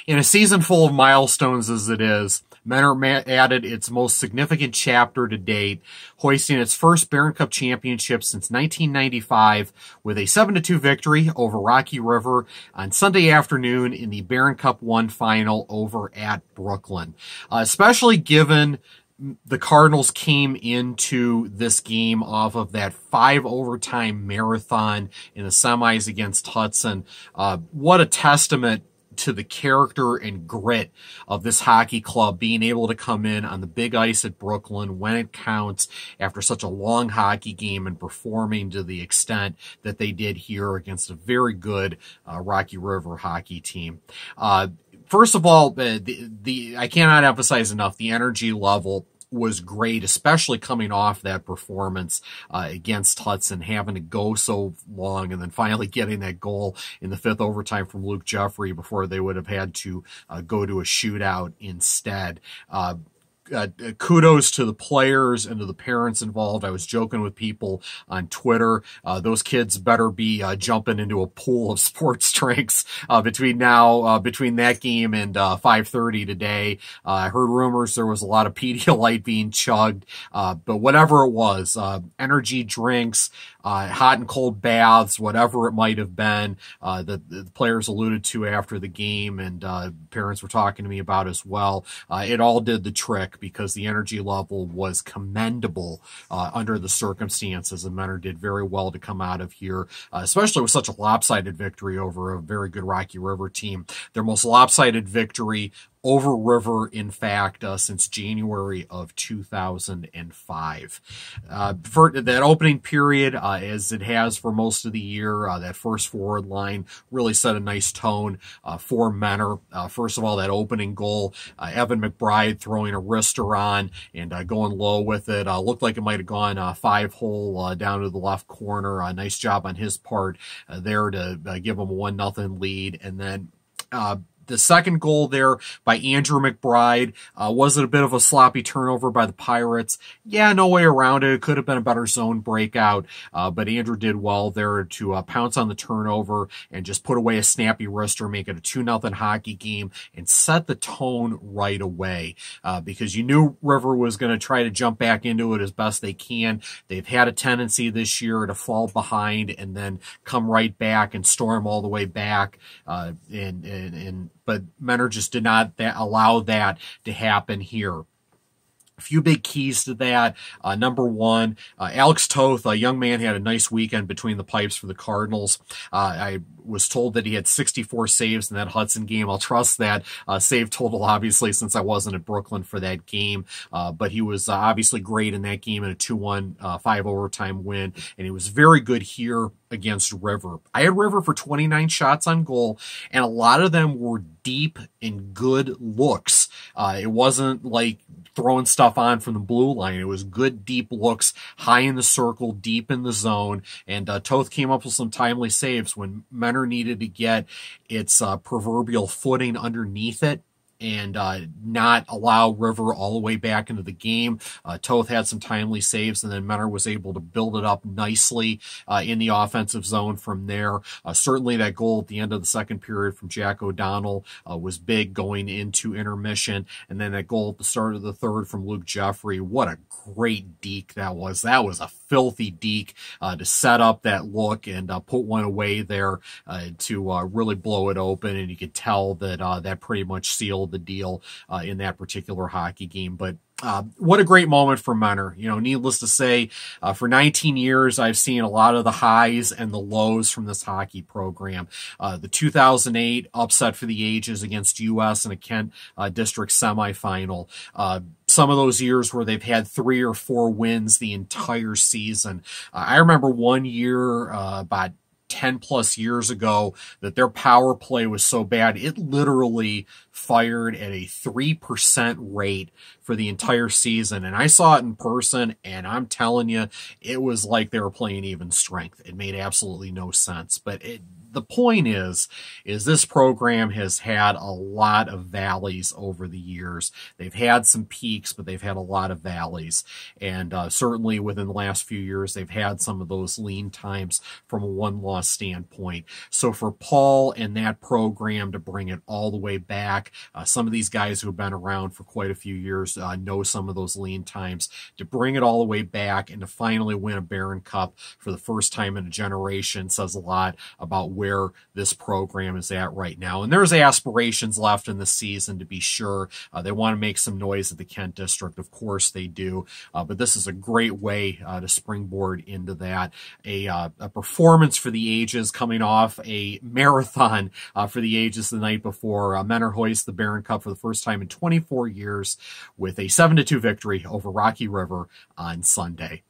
In a season full of milestones as it is, Menor added its most significant chapter to date, hoisting its first Barron Cup championship since 1995 with a 7-2 victory over Rocky River on Sunday afternoon in the Barron Cup 1 final over at Brooklyn. Especially given the Cardinals came into this game off of that 5-overtime marathon in the semis against Hudson. What a testament to the character and grit of this hockey club, being able to come in on the big ice at Brooklyn when it counts after such a long hockey game and performing to the extent that they did here against a very good Rocky River hockey team. First of all, I cannot emphasize enough the energy level was great, especially coming off that performance against Hudson, having to go so long and then finally getting that goal in the 5th overtime from Luke Jeffrey before they would have had to go to a shootout instead. Kudos to the players and to the parents involved. I was joking with people on Twitter. Those kids better be jumping into a pool of sports drinks between that game and 5:30 today. I heard rumors there was a lot of Pedialyte being chugged, but whatever it was, energy drinks, hot and cold baths, whatever it might have been, the players alluded to after the game, and parents were talking to me about as well. It all did the trick, because the energy level was commendable under the circumstances, and Menor did very well to come out of here, especially with such a lopsided victory over a very good Rocky River team. Their most lopsided victory over River, in fact, since January of 2005. For that opening period, as it has for most of the year, that first forward line really set a nice tone for Menor. First of all, that opening goal, Evan McBride throwing a wrister on and going low with it. Looked like it might have gone 5-hole down to the left corner. Nice job on his part there to give them a 1-0 lead. And then the second goal there by Andrew McBride, was it a bit of a sloppy turnover by the Pirates? Yeah, no way around it. It could have been a better zone breakout, but Andrew did well there to pounce on the turnover and just put away a snappy wrister, make it a 2-0 hockey game, and set the tone right away, because you knew River was going to try to jump back into it as best they can. They've had a tendency this year to fall behind and then come right back and storm all the way back, but Menor just did not allow that to happen here. A few big keys to that. Number one, Alex Toth, a young man, had a nice weekend between the pipes for the Cardinals. I was told that he had 64 saves in that Hudson game. I'll trust that save total, obviously, since I wasn't at Brooklyn for that game. But he was obviously great in that game in a 2-1 5-overtime win, and he was very good here against River. I had River for 29 shots on goal, and a lot of them were deep and good looks. It wasn't like throwing stuff on from the blue line. It was good, deep looks, high in the circle, deep in the zone, and Toth came up with some timely saves when Menor needed to get its proverbial footing underneath it and not allow River all the way back into the game. Toth had some timely saves, and then Menor was able to build it up nicely in the offensive zone from there. Certainly that goal at the end of the second period from Jack O'Donnell was big going into intermission, and then that goal at the start of the third from Luke Jeffrey. What a great deke that was. That was a filthy deke to set up that look and put one away there to really blow it open, and you could tell that that pretty much sealed the deal in that particular hockey game. But what a great moment for Menor. You know, needless to say, for 19 years, I've seen a lot of the highs and the lows from this hockey program. The 2008 upset for the ages against US in a Kent District semifinal. Some of those years where they've had 3 or 4 wins the entire season. I remember one year about 10 plus years ago that their power play was so bad, it literally fired at a 3% rate for the entire season. And I saw it in person, and I'm telling you, it was like they were playing even strength. It made absolutely no sense. But the point is this program has had a lot of valleys over the years. They've had some peaks, but they've had a lot of valleys. And certainly within the last few years, they've had some of those lean times from a one-loss standpoint. So for Paul and that program to bring it all the way back, some of these guys who have been around for quite a few years know some of those lean times. To bring it all the way back and to finally win a Barron Cup for the first time in a generation says a lot about where this program is at right now. And there's aspirations left in the season, to be sure. They want to make some noise at the Kent District. Of course they do. But this is a great way to springboard into that. A performance for the ages, coming off a marathon for the ages the night before. Menor hoist the Barron Cup for the first time in 24 years with a 7-2 victory over Rocky River on Sunday.